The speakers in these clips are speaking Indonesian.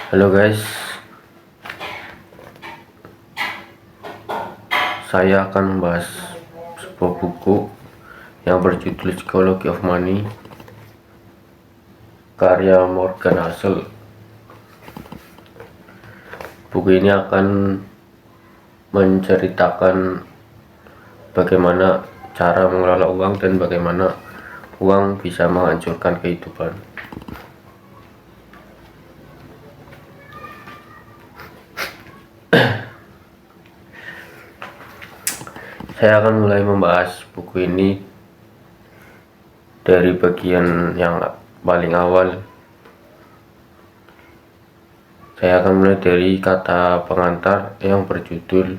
Halo guys, saya akan membahas sebuah buku yang berjudul Psychology of Money karya Morgan Housel. Buku ini akan menceritakan bagaimana cara mengelola uang dan bagaimana uang bisa menghancurkan kehidupan. Saya akan mulai membahas buku ini dari bagian yang paling awal. Saya akan mulai dari kata pengantar yang berjudul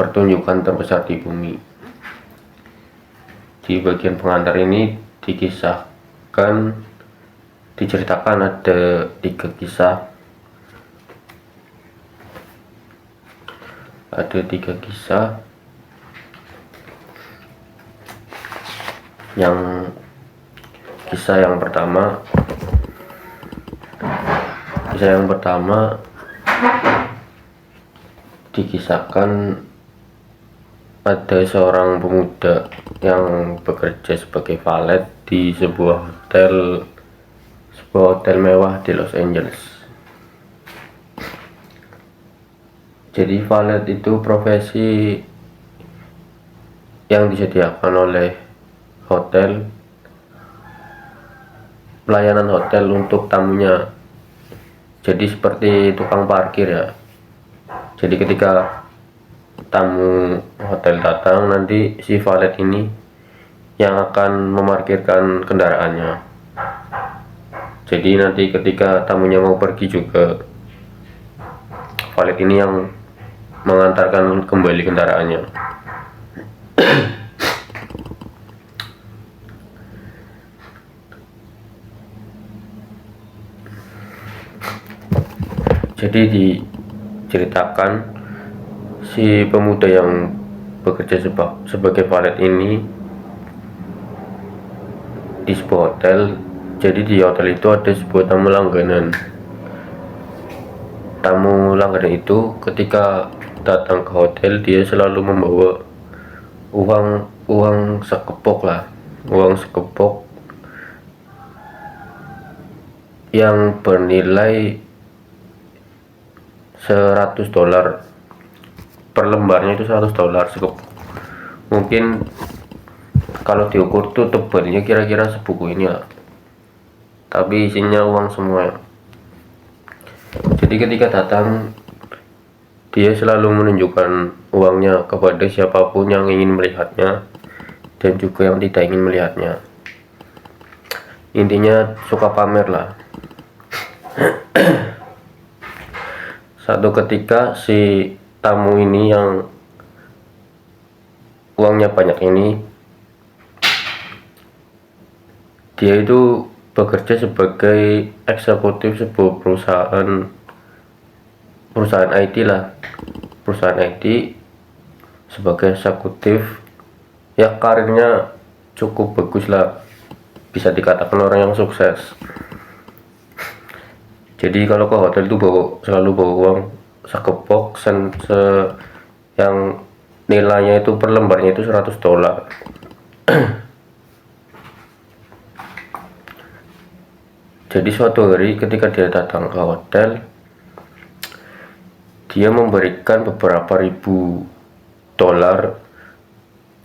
Pertunjukan Terbesar di Bumi. Di bagian pengantar ini diceritakan ada 3 kisah. Ada 3 kisah kisah yang pertama dikisahkan ada seorang pemuda yang bekerja sebagai valet di sebuah hotel mewah di Los Angeles. Jadi valet itu profesi yang disediakan oleh pelayanan hotel untuk tamunya. Jadi seperti tukang parkir ya. Jadi ketika tamu hotel datang, nanti si valet ini yang akan memarkirkan kendaraannya. Jadi nanti ketika tamunya mau pergi juga, valet ini yang mengantarkan kembali kendaraannya. Jadi diceritakan si pemuda yang bekerja sebagai valet ini di sebuah hotel. Jadi di hotel itu ada sebuah tamu langganan. Tamu langganan itu ketika datang ke hotel, dia selalu membawa uang sekepok yang bernilai $100 per lembarnya. Itu $100 sekepok. Mungkin kalau diukur tuh tebalnya kira-kira sebuku ini lah, tapi isinya uang semua. Jadi ketika datang, dia selalu menunjukkan uangnya kepada siapapun yang ingin melihatnya dan juga yang tidak ingin melihatnya. Intinya suka pamer lah. Satu ketika si tamu ini yang uangnya banyak ini, dia itu bekerja sebagai eksekutif sebuah perusahaan IT lah. Perusahaan IT sebagai eksekutif ya, karirnya cukup bagus lah, bisa dikatakan orang yang sukses. Jadi kalau ke hotel itu selalu bawa uang sekepok yang nilainya itu per lembarnya itu $100. Jadi suatu hari ketika dia datang ke hotel, dia memberikan beberapa ribu dolar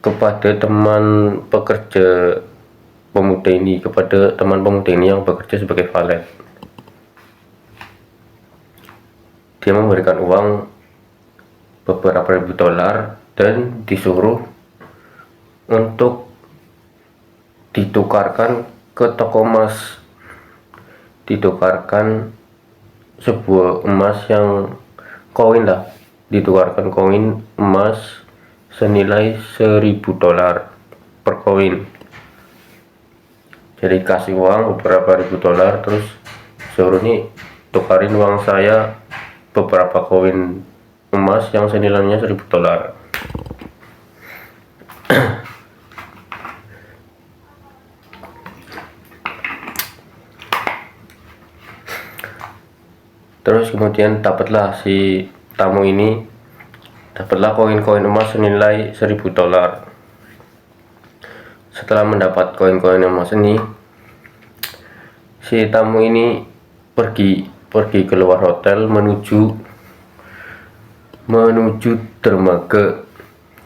kepada teman pemuda ini yang bekerja sebagai valet. Dia memberikan uang beberapa ribu dolar dan disuruh untuk ditukarkan ke toko emas, ditukarkan sebuah emas yang ditukarkan koin emas senilai $1.000 per koin. Jadi kasih uang beberapa ribu dolar, terus suruh nih tukarin uang saya beberapa koin emas yang senilainya $1.000. Terus kemudian dapatlah si tamu ini koin-koin emas senilai $1.000. Setelah mendapat koin-koin emas ini, si tamu ini pergi keluar hotel menuju dermaga,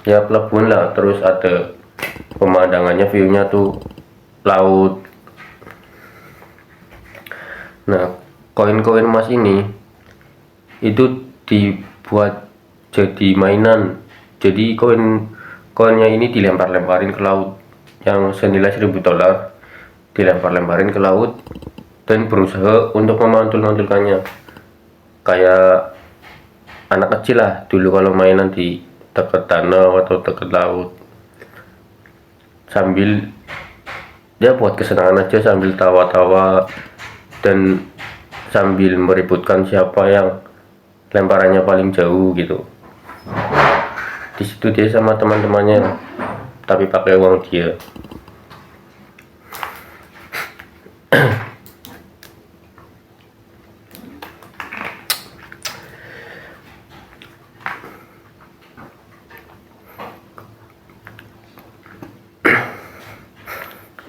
ya pelabuhan lah. Terus ada pemandangannya, view-nya tuh laut. Nah, koin-koin emas ini itu dibuat jadi mainan. Jadi koinnya ini dilempar-lemparin ke laut, yang senilai $1.000 dilempar-lemparin ke laut dan berusaha untuk memantul-mantulkannya kayak anak kecil lah dulu kalau mainan di dekat danau atau dekat laut, sambil dia buat kesenangan aja, sambil tawa-tawa dan sambil meributkan siapa yang lemparannya paling jauh gitu. Di situ dia sama teman-temannya, tapi pakai uang dia.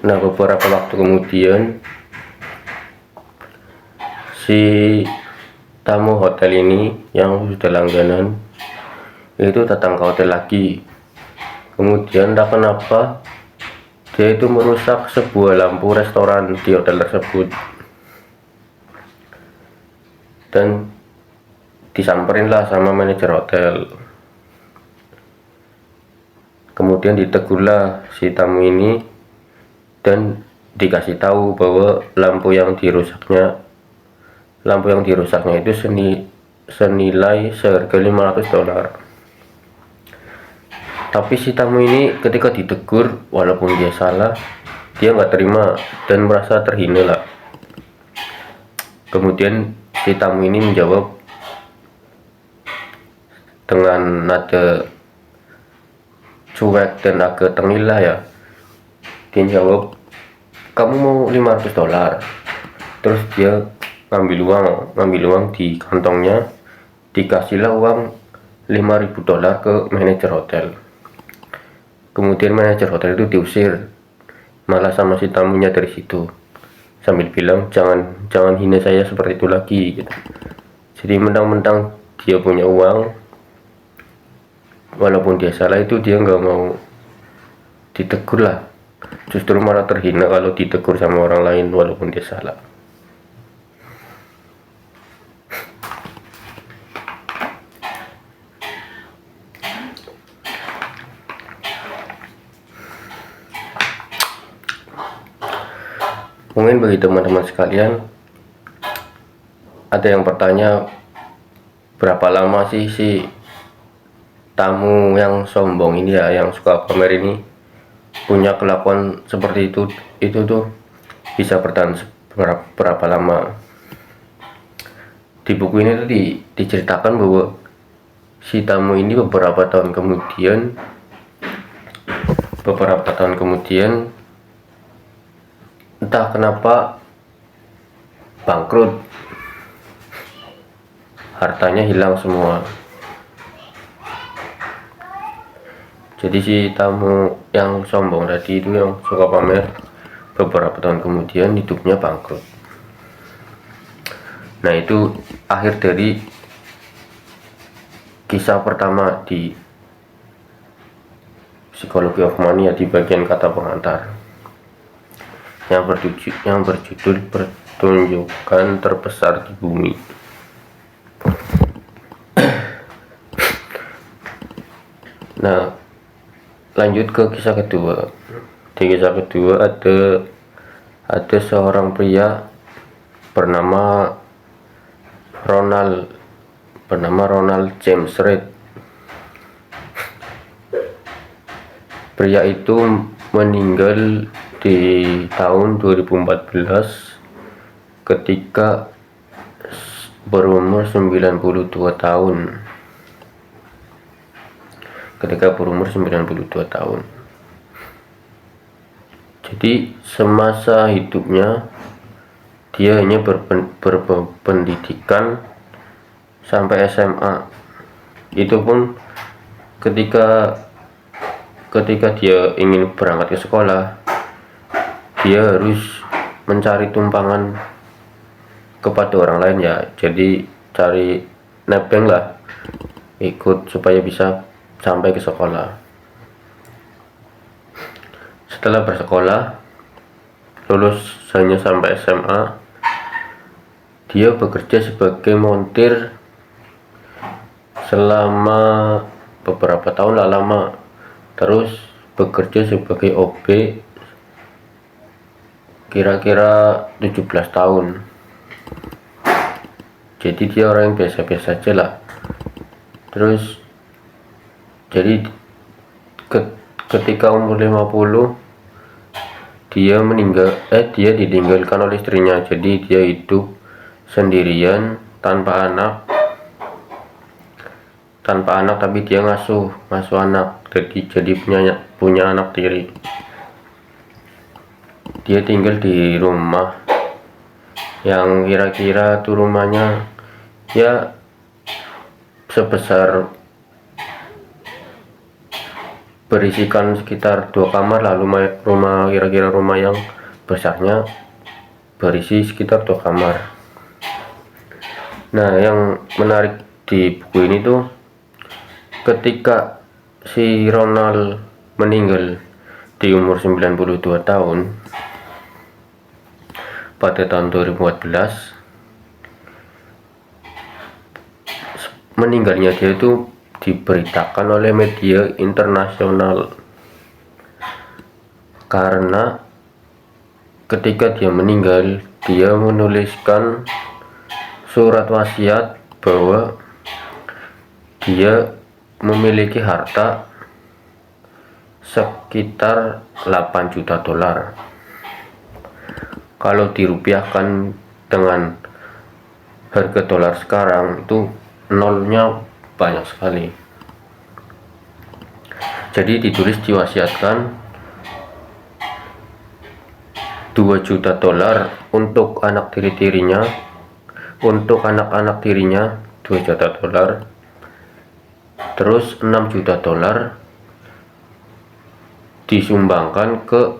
Nah, beberapa waktu kemudian si tamu hotel ini yang sudah langganan itu datang ke hotel lagi. Kemudian tak kenapa dia itu merusak sebuah lampu restoran di hotel tersebut, dan disamperin lah sama manajer hotel. Kemudian ditegurlah si tamu ini dan dikasih tahu bahwa lampu yang dirusaknya itu senilai seharga $500. Tapi si tamu ini ketika ditegur, walaupun dia salah, dia nggak terima dan merasa terhina lah. Kemudian si tamu ini menjawab dengan nada cuek dan agak tengil lah ya. Dia jawab, kamu mau $500. Terus dia ngambil uang di kantongnya, dikasihlah uang $5.000 ke manajer hotel. Kemudian manajer hotel itu diusir malah sama si tamunya dari situ, sambil bilang jangan hina saya seperti itu lagi gitu. Jadi mentang-mentang dia punya uang, walaupun dia salah itu dia nggak mau ditegur lah, justru malah terhina kalau ditegur sama orang lain walaupun dia salah. Mungkin bagi teman-teman sekalian ada yang bertanya, berapa lama sih si tamu yang sombong ini ya, yang suka pamer ini, punya kelakuan seperti itu tuh bisa bertahan berapa lama. Di buku ini tuh diceritakan bahwa si tamu ini beberapa tahun kemudian entah kenapa bangkrut, hartanya hilang semua. Jadi si tamu yang sombong tadi itu, yang suka pamer, beberapa tahun kemudian hidupnya bangkrut. Nah, itu akhir dari kisah pertama di Psychology of Money ya, di bagian kata pengantar yang berjudul pertunjukan terbesar di bumi. Nah, lanjut ke kisah kedua. Di kisah kedua ada seorang pria bernama Ronald James Reed. Pria itu meninggal di tahun 2014 ketika berumur 92 tahun. Jadi semasa hidupnya dia hanya berpendidikan sampai SMA. Itu pun ketika dia ingin berangkat ke sekolah, dia harus mencari tumpangan kepada orang lain ya, jadi cari nebeng lah, ikut supaya bisa sampai ke sekolah. Setelah bersekolah, lulus hanya sampai SMA, dia bekerja sebagai montir selama beberapa tahun lah, lama. Terus bekerja sebagai OB kira-kira 17 tahun. Jadi dia orang yang biasa-biasa aja lah. Terus jadi ketika umur 50 dia ditinggalkan oleh istrinya. Jadi dia hidup sendirian tanpa anak, tapi dia ngasuh anak, jadi punya anak tiri. Dia tinggal di rumah yang kira-kira tuh rumahnya ya sebesar berisikan sekitar 2 kamar lah, kira-kira rumah yang besarnya berisi sekitar 2 kamar. Nah, yang menarik di buku ini tuh ketika si Ronald meninggal di umur 92 tahun pada tahun 2014, meninggalnya dia itu diberitakan oleh media internasional karena ketika dia meninggal, dia menuliskan surat wasiat bahwa dia memiliki harta sekitar 8 juta dolar. Kalau dirupiahkan dengan harga dolar sekarang itu nolnya banyak sekali. Jadi ditulis diwasiatkan 2 juta dolar untuk anak tiri-tirinya, untuk anak-anak tirinya 2 juta dolar, terus 6 juta dolar disumbangkan ke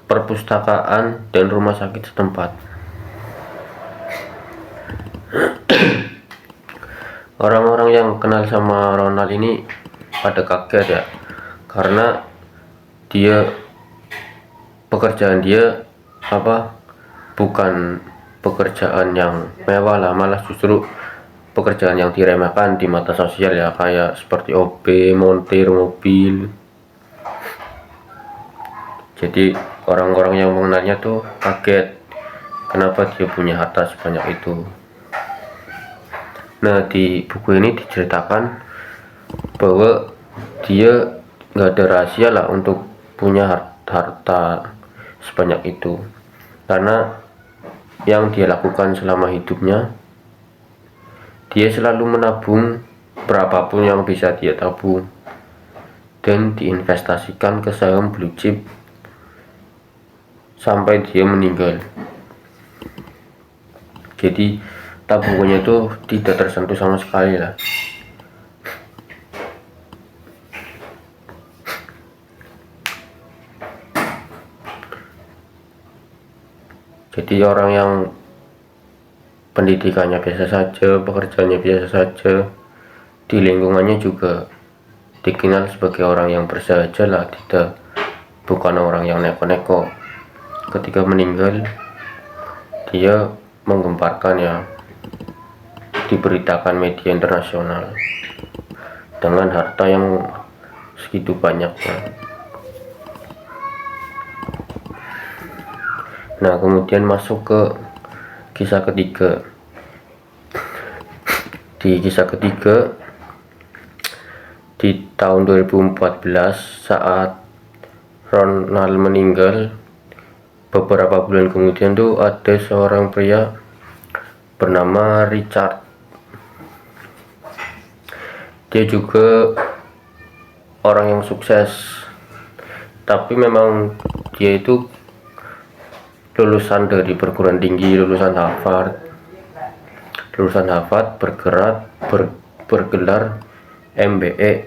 perpustakaan dan rumah sakit setempat. Orang-orang yang kenal sama Ronald ini pada kaget ya, karena pekerjaan dia bukan pekerjaan yang mewah lah, malah justru pekerjaan yang diremehkan di mata sosial ya, kayak seperti OB, montir mobil. Jadi orang-orang yang mengenalnya tuh kaget kenapa dia punya harta sebanyak itu. Nah, di buku ini diceritakan bahwa dia nggak ada rahasia lah untuk punya harta sebanyak itu, karena yang dia lakukan selama hidupnya, dia selalu menabung berapapun yang bisa dia tabung dan diinvestasikan ke saham blue chip sampai dia meninggal. Jadi tabungannya itu tidak tersentuh sama sekali lah. Jadi orang yang pendidikannya biasa saja, pekerjaannya biasa saja, di lingkungannya juga dikenal sebagai orang yang bersahaja lah, bukan orang yang neko-neko. Ketika meninggal, dia menggemparkan ya, diberitakan media internasional dengan harta yang segitu banyaknya. Nah, kemudian masuk ke kisah ketiga. Di kisah ketiga, di tahun 2014 saat Ronald meninggal, beberapa bulan kemudian tuh ada seorang pria bernama Richard. Dia juga orang yang sukses, tapi memang dia itu lulusan dari perguruan tinggi, lulusan Harvard, lulusan Harvard, bergelar MBA,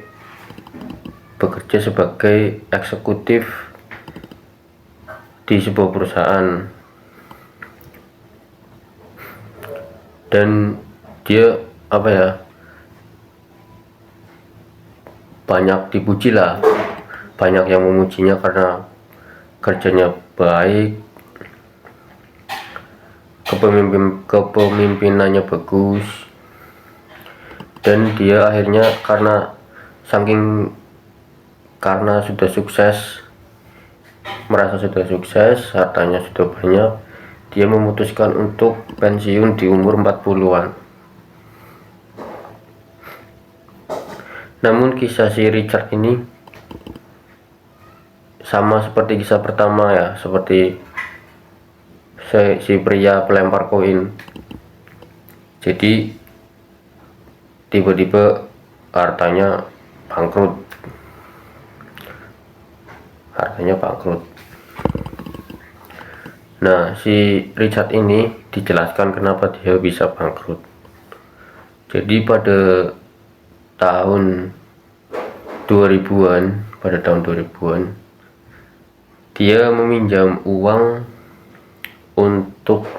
bekerja sebagai eksekutif di sebuah perusahaan, dan dia banyak dipuji lah, banyak yang memujinya karena kerjanya baik, kepemimpinannya bagus, dan dia akhirnya karena sudah sukses, merasa sudah sukses, hartanya sudah banyak, dia memutuskan untuk pensiun di umur 40-an. Namun kisah si Richard ini sama seperti kisah pertama ya, seperti si pria pelempar koin. Jadi tiba-tiba hartanya bangkrut. Nah, si Richard ini dijelaskan kenapa dia bisa bangkrut. Jadi pada tahun 2000-an, dia meminjam uang untuk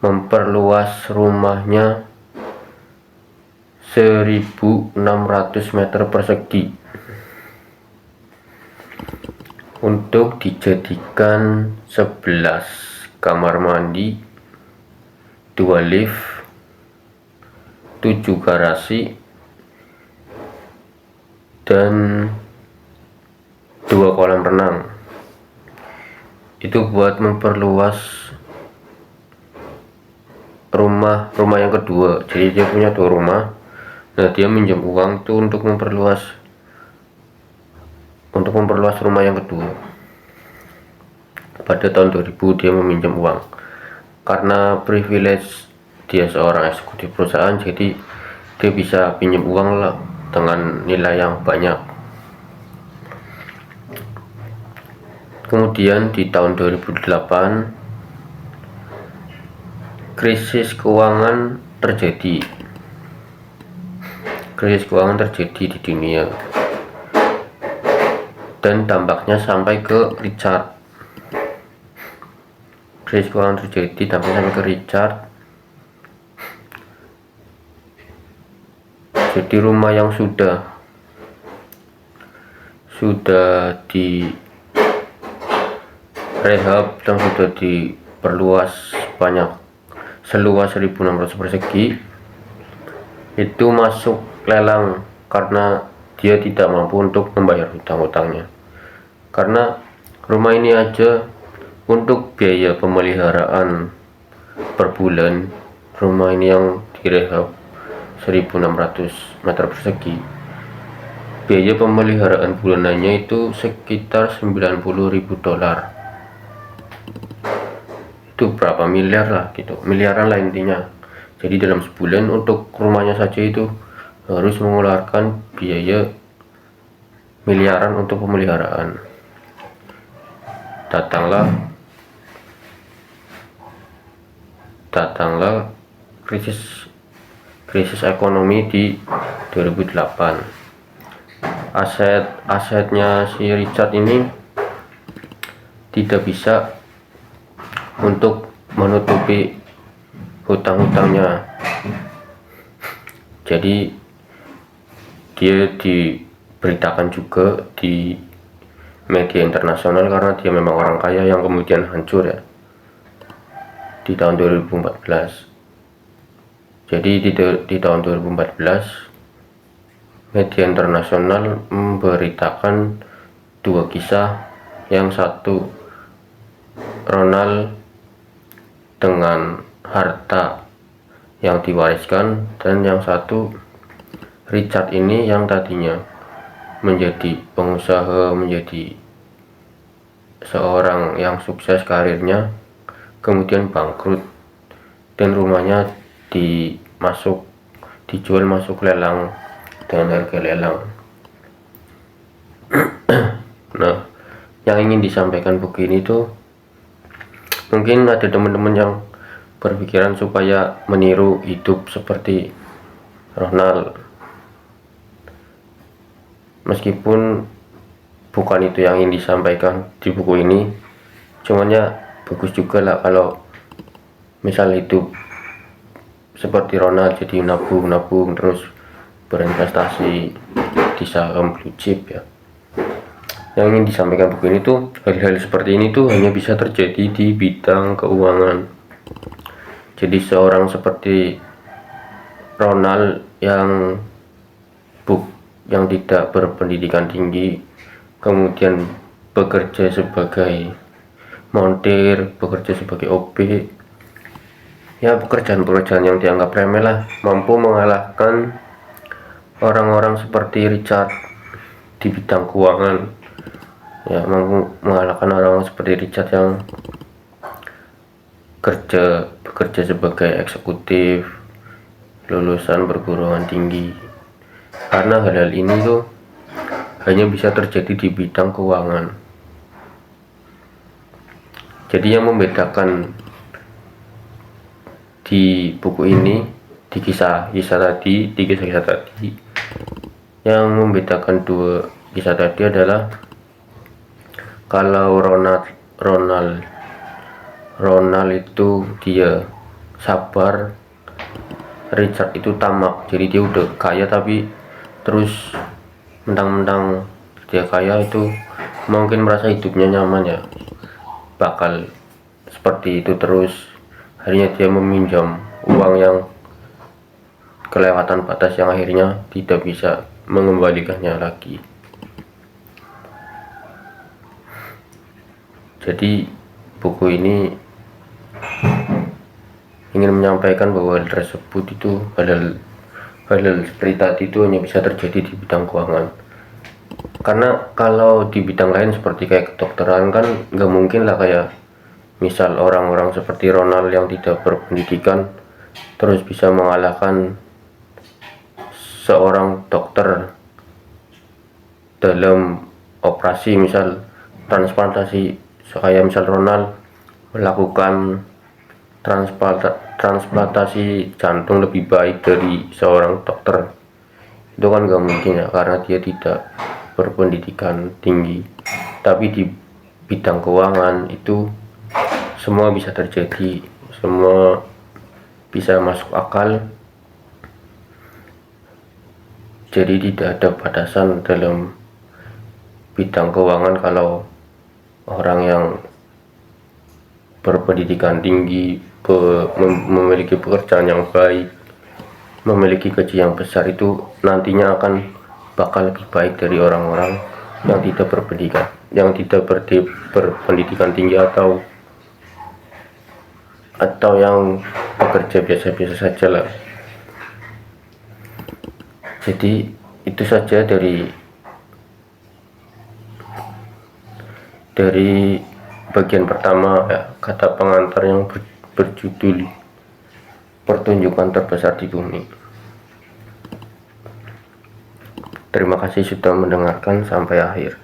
memperluas rumahnya 1600 meter persegi untuk dijadikan 11 kamar mandi, 2 lift, 7 garasi, dan 2 kolam renang. Itu buat memperluas rumah yang kedua. Jadi dia punya 2 rumah. Nah, dia minjem uang tuh untuk memperluas rumah yang kedua. Pada tahun 2000 dia meminjam uang. Karena privilege dia seorang eksekutif perusahaan, jadi dia bisa pinjam uang lah dengan nilai yang banyak. Kemudian di tahun 2008 krisis keuangan terjadi di dunia, dan dampaknya sampai ke Richard. Krisis keuangan terjadi sampai ke Richard. Jadi rumah yang sudah di rehab dan sudah diperluas seluas 1600 persegi itu masuk lelang karena dia tidak mampu untuk membayar hutang-hutangnya. Karena rumah ini aja untuk biaya pemeliharaan per bulan, rumah ini yang direhab 1600 meter persegi, biaya pemeliharaan bulanannya itu sekitar $90.000. Itu berapa miliar lah gitu, miliaran lah intinya. Jadi dalam sebulan untuk rumahnya saja itu harus mengeluarkan biaya miliaran untuk pemeliharaan. Datanglah krisis ekonomi di 2008. Asetnya si Richard ini tidak bisa untuk menutupi hutang-hutangnya. Jadi dia diberitakan juga di media internasional karena dia memang orang kaya yang kemudian hancur ya di tahun 2014. Jadi di tahun 2014 media internasional memberitakan 2 kisah. Yang satu, Ronald dengan harta yang diwariskan, dan yang satu, Richard ini yang tadinya menjadi pengusaha, menjadi seorang yang sukses karirnya, kemudian bangkrut dan rumahnya dijual masuk lelang dengan harga lelang. Nah, yang ingin disampaikan begini tuh, mungkin ada teman-teman yang berpikiran supaya meniru hidup seperti Ronald, meskipun bukan itu yang ingin disampaikan di buku ini. Cuman ya bagus juga lah kalau misal hidup seperti Ronald, jadi nabung terus berinvestasi di saham blue chip ya. Yang ingin disampaikan buku ini tuh, hal-hal seperti ini tuh hanya bisa terjadi di bidang keuangan. Jadi seorang seperti Ronald yang tidak berpendidikan tinggi, kemudian bekerja sebagai montir, bekerja sebagai OB, ya pekerjaan-pekerjaan yang dianggap remeh lah, mampu mengalahkan orang-orang seperti Richard di bidang keuangan. Ya, mampu mengalahkan orang seperti Richard yang bekerja sebagai eksekutif, lulusan perguruan tinggi. Karena hal-hal ini tuh hanya bisa terjadi di bidang keuangan. Jadi yang membedakan di buku ini, di kisah-kisah tadi, yang membedakan dua kisah tadi adalah kalau Ronald itu dia sabar, Richard itu tamak. Jadi dia udah kaya tapi terus mentang-mentang dia kaya itu mungkin merasa hidupnya nyaman ya, bakal seperti itu terus. Akhirnya dia meminjam uang yang kelewatan batas yang akhirnya tidak bisa mengembalikannya lagi. Jadi buku ini ingin menyampaikan bahwa hal tersebut itu, hal seperti tadi itu hanya bisa terjadi di bidang keuangan. Karena kalau di bidang lain seperti kayak kedokteran kan nggak mungkin lah, kayak misal orang-orang seperti Ronald yang tidak berpendidikan terus bisa mengalahkan seorang dokter dalam operasi misal transplantasi. Kayak misal Ronald melakukan transplantasi jantung lebih baik dari seorang dokter, itu kan gak mungkin ya, karena dia tidak berpendidikan tinggi. Tapi di bidang keuangan itu semua bisa terjadi, semua bisa masuk akal. Jadi tidak ada batasan dalam bidang keuangan kalau orang yang berpendidikan tinggi, memiliki pekerjaan yang baik, memiliki gaji yang besar, itu nantinya akan bakal lebih baik dari orang-orang yang tidak berpendidikan tinggi atau yang bekerja biasa-biasa saja lah. Jadi itu saja dari bagian pertama ya, kata pengantar yang berjudul Pertunjukan Terbesar di Bumi. Terima kasih sudah mendengarkan sampai akhir.